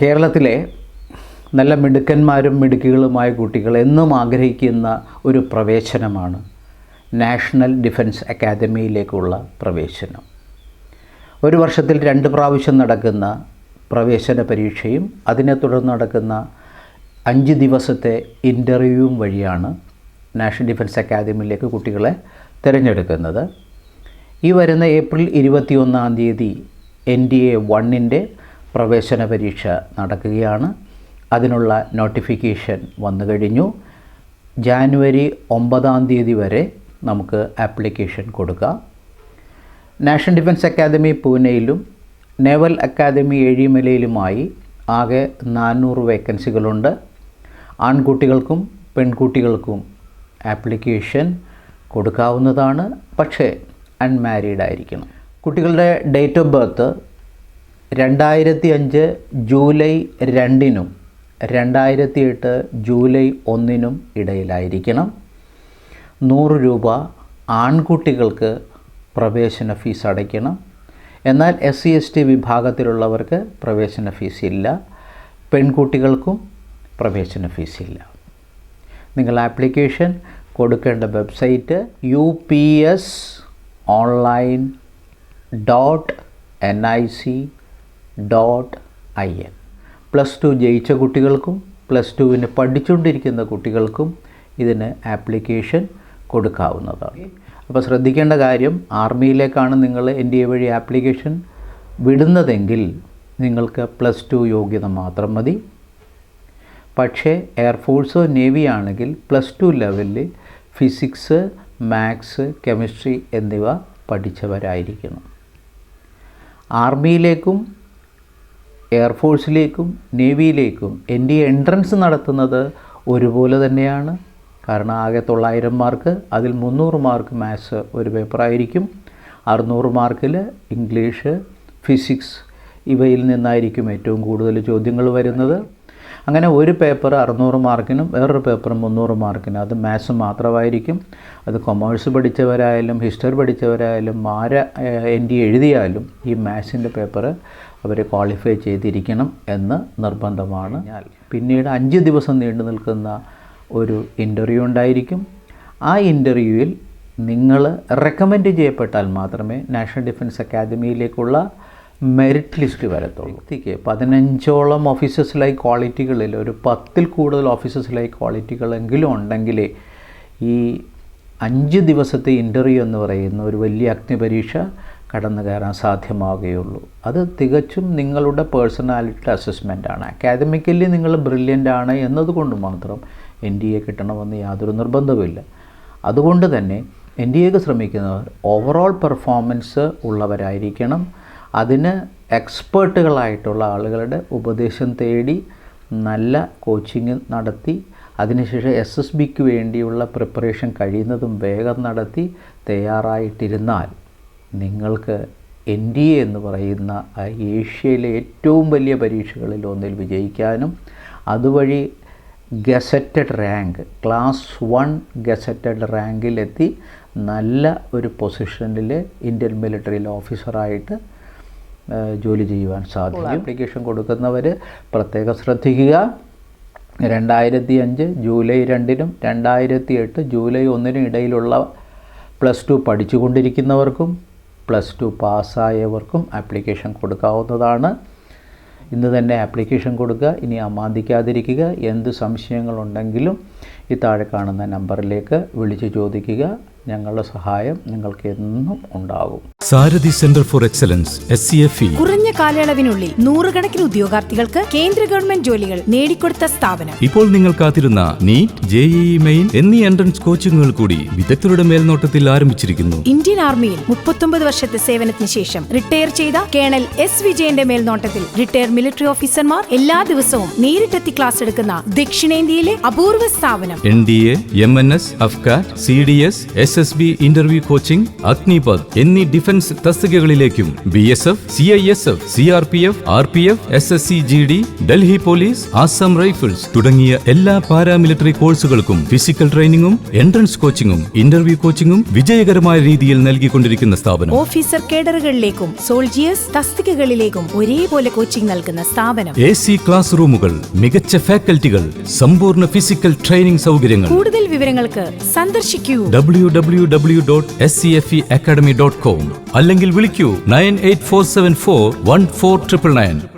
കേരളത്തിലെ നല്ല മിടുക്കന്മാരും മിടുക്കികളുമായ കുട്ടികൾ എന്നും ആഗ്രഹിക്കുന്ന ഒരു പ്രവേശനമാണ് നാഷണൽ ഡിഫൻസ് അക്കാദമിയിലേക്കുള്ള പ്രവേശനം. ഒരു വർഷത്തിൽ 2 പ്രാവശ്യം നടക്കുന്ന പ്രവേശന പരീക്ഷയും അതിനെ തുടർന്ന് നടക്കുന്ന 5 ദിവസത്തെ ഇൻ്റർവ്യൂവും വഴിയാണ് നാഷണൽ ഡിഫൻസ് അക്കാദമിയിലേക്ക് കുട്ടികളെ തിരഞ്ഞെടുക്കുന്നത്. ഈ വരുന്ന ഏപ്രിൽ 21-ാം തീയതി NDA 1-ൻ്റെ പ്രവേശന പരീക്ഷ നടക്കുകയാണ്. അതിനുള്ള നോട്ടിഫിക്കേഷൻ വന്നു കഴിഞ്ഞു. ജാനുവരി 9-ാം തീയതി വരെ നമുക്ക് ആപ്ലിക്കേഷൻ കൊടുക്കാം. നാഷണൽ ഡിഫൻസ് അക്കാദമി പൂനെയിലും നേവൽ അക്കാദമി ഏഴിമലയിലുമായി ആകെ 400 വേക്കൻസികളുണ്ട്. ആൺകുട്ടികൾക്കും പെൺകുട്ടികൾക്കും ആപ്ലിക്കേഷൻ കൊടുക്കാവുന്നതാണ്. പക്ഷേ അൺമാരീഡ് ആയിരിക്കണം. കുട്ടികളുടെ ഡേറ്റ് ഓഫ് ബർത്ത് 2005 ജൂലൈ 2-നും 2008 ജൂലൈ 1-നും ഇടയിലായിരിക്കണം. 100 രൂപ ആൺകുട്ടികൾക്ക് പ്രവേശന ഫീസ് അടയ്ക്കണം. എന്നാൽ SC/ST വിഭാഗത്തിലുള്ളവർക്ക് പ്രവേശന ഫീസ് ഇല്ല. പെൺകുട്ടികൾക്കും പ്രവേശന ഫീസ് ഇല്ല. നിങ്ങൾ ആപ്ലിക്കേഷൻ കൊടുക്കേണ്ട വെബ്സൈറ്റ് ups.online.nic.in. +2 ജയിച്ച കുട്ടികൾക്കും +2-ന് പഠിച്ചുകൊണ്ടിരിക്കുന്ന കുട്ടികൾക്കും ഇതിന് ആപ്ലിക്കേഷൻ കൊടുക്കാവുന്നതാണ്. അപ്പോൾ ശ്രദ്ധിക്കേണ്ട കാര്യം, ആർമിയിലേക്കാണ് നിങ്ങൾ NDA വഴി ആപ്ലിക്കേഷൻ വിടുന്നതെങ്കിൽ നിങ്ങൾക്ക് +2 യോഗ്യത മാത്രം മതി. പക്ഷേ എയർഫോഴ്സോ നേവി ആണെങ്കിൽ +2 ലെവലിൽ ഫിസിക്സ്, മാത്സ്, കെമിസ്ട്രി എന്നിവ പഠിച്ചവരായിരിക്കണം. ആർമിയിലേക്കും എയർഫോഴ്സിലേക്കും നേവിയിലേക്കും NDA എൻട്രൻസ് നടത്തുന്നത് ഒരുപോലെ തന്നെയാണ്. കാരണം ആകെ 900 മാർക്ക്, അതിൽ 300 മാർക്ക് മാത്സ് ഒരു പേപ്പറായിരിക്കും. 600 മാർക്കിൽ ഇംഗ്ലീഷ്, ഫിസിക്സ് ഇവയിൽ നിന്നായിരിക്കും ഏറ്റവും കൂടുതൽ ചോദ്യങ്ങൾ വരുന്നത്. അങ്ങനെ ഒരു പേപ്പർ 600 മാർക്കിനും വേറൊരു പേപ്പർ 300 മാർക്കിനും, അത് മാത്സ് മാത്രമായിരിക്കും. അത് കൊമേഴ്സ് പഠിച്ചവരായാലും ഹിസ്റ്ററി പഠിച്ചവരായാലും NDA എഴുതിയാലും ഈ മാത്സിൻ്റെ പേപ്പർ അവർ ക്വാളിഫൈ ചെയ്തിരിക്കണം എന്ന് നിർബന്ധമാണ്. പിന്നീട് 5 ദിവസം നീണ്ടു നിൽക്കുന്ന ഒരു ഇൻ്റർവ്യൂ ഉണ്ടായിരിക്കും. ആ ഇൻ്റർവ്യൂവിൽ നിങ്ങൾ റെക്കമെൻഡ് ചെയ്യപ്പെട്ടാൽ മാത്രമേ നാഷണൽ ഡിഫൻസ് അക്കാദമിയിലേക്കുള്ള മെറിറ്റ് ലിസ്റ്റ് വരത്തുള്ളൂ. 15ഓളം ഓഫീസേഴ്സ് ലൈക്ക് ക്വാളിറ്റികളിൽ ഒരു 10-ൽ കൂടുതൽ ഓഫീസേഴ്സ് ലൈക്ക് ക്വാളിറ്റികളെങ്കിലും ഉണ്ടെങ്കിലേ ഈ 5 ദിവസത്തെ ഇൻ്റർവ്യൂ എന്ന് പറയുന്ന ഒരു വലിയ അഗ്നിപരീക്ഷ കടന്നു കയറാൻ സാധ്യമാവുകയുള്ളൂ. അത് തികച്ചും നിങ്ങളുടെ പേഴ്സണാലിറ്റി അസസ്മെൻ്റാണ്. അക്കാദമിക്കലി നിങ്ങൾ ബ്രില്യൻ്റ് ആണ് എന്നതുകൊണ്ട് മാത്രം NDA കിട്ടണമെന്ന് യാതൊരു നിർബന്ധവുമില്ല. അതുകൊണ്ട് തന്നെ NDAക്ക് ശ്രമിക്കുന്നവർ ഓവറോൾ പെർഫോമൻസ് ഉള്ളവരായിരിക്കണം. അതിന് എക്സ്പേർട്ടുകളായിട്ടുള്ള ആളുകളുടെ ഉപദേശം തേടി നല്ല കോച്ചിങ് നടത്തി അതിനുശേഷം SSBക്ക് വേണ്ടിയുള്ള പ്രിപ്പറേഷൻ കഴിയുന്നതും വേഗം നടത്തി തയ്യാറായിട്ടിരുന്നാൽ നിങ്ങൾക്ക് NDA എന്ന് പറയുന്ന ഏഷ്യയിലെ ഏറ്റവും വലിയ പരീക്ഷകളിൽ ഒന്നിൽ വിജയിക്കാനും അതുവഴി ഗസറ്റഡ് റാങ്ക് ക്ലാസ് 1 ഗസറ്റഡ് റാങ്കിലെത്തി നല്ല ഒരു പൊസിഷനിൽ ഇന്ത്യൻ മിലിറ്ററിയിൽ ഓഫീസറായിട്ട് ജോലി ചെയ്യുവാൻ സാധിക്കും. ആപ്ലിക്കേഷൻ കൊടുക്കുന്നവർ പ്രത്യേകം ശ്രദ്ധിക്കുക. 2005 ജൂലൈ 2-നും 2008 ജൂലൈ 1-നും ഇടയിലുള്ള +2 പഠിച്ചുകൊണ്ടിരിക്കുന്നവർക്കും +2 പാസ്സായവർക്കും ആപ്ലിക്കേഷൻ കൊടുക്കാവുന്നതാണ്. ഇന്ന് തന്നെ ആപ്ലിക്കേഷൻ കൊടുക്കുക. ഇനി അമാന്തിക്കാതിരിക്കുക. എന്ത് സംശയങ്ങളുണ്ടെങ്കിലും ഈ താഴെ കാണുന്ന നമ്പറിലേക്ക് വിളിച്ച് ചോദിക്കുക. ഞങ്ങളുടെ സഹായം നിങ്ങൾക്ക് എന്നും ഉണ്ടാകും. സാരഥി സെന്റർ ഫോർ എക്സലൻസ് SCFE കുറഞ്ഞ കാലയളവിനുള്ളിൽ 100 കണക്കിന് ഉദ്യോഗാർത്ഥികൾക്ക് കേന്ദ്ര ഗവൺമെന്റ് ജോലികൾ നേടിക്കൊടുത്ത സ്ഥാപനം. ഇപ്പോൾ നിങ്ങൾ കാത്തിരുന്ന NEET, JEE മെയിൻ എന്നീ എൻട്രൻസ് കോച്ചിങ്ങുകൾ കൂടി വിദഗ്ധരുടെ മേൽനോട്ടത്തിൽ ആരംഭിച്ചിരിക്കുന്നു. ഇന്ത്യൻ ആർമിയിൽ 39 വർഷത്തെ സേവനത്തിന് ശേഷം റിട്ടയർ ചെയ്ത കേണൽ S. വിജയന്റെ മേൽനോട്ടത്തിൽ റിട്ടയർ മിലിറ്ററി ഓഫീസർമാർ എല്ലാ ദിവസവും നേരിട്ടെത്തി ക്ലാസ് എടുക്കുന്ന ദക്ഷിണേന്ത്യയിലെ അപൂർവ സ്ഥാപനം. NDA, MNS, AFCAT, CDS, SSB interview coaching, Agnipath എന്നീ ഡിഫൻസ് തസ്തികകളിലേക്കും BSF, CISF, CRPF, RPF, SSC GD, Delhi police, Assam rifles തുടങ്ങിയ എല്ലാ പാരാമിലിറ്ററി കോഴ്സുകൾക്കും ഫിസിക്കൽ ട്രെയിനിങ്ങും എൻട്രൻസ് കോച്ചിങ്ങും ഇന്റർവ്യൂ കോച്ചിങ്ങും വിജയകരമായ രീതിയിൽ നൽകിക്കൊണ്ടിരിക്കുന്ന സ്ഥാപനം. ഓഫീസർ കേഡറുകളിലേക്കും സോൾജിയേഴ്സ് തസ്തികകളിലേക്കും ഒരേപോലെ കോച്ചിംഗ് നൽകുന്ന സ്ഥാപനം. AC ക്ലാസ് റൂമുകൾ, മികച്ച ഫാക്കൽറ്റികൾ, സമ്പൂർണ്ണ ഫിസിക്കൽ ട്രെയിനിംഗ് സൗകര്യങ്ങൾ. കൂടുതൽ വിവരങ്ങൾക്ക് സന്ദർശിക്കൂ www.scfeacademy.com അല്ലെങ്കിൽ വിളിക്കൂ 98474 14999.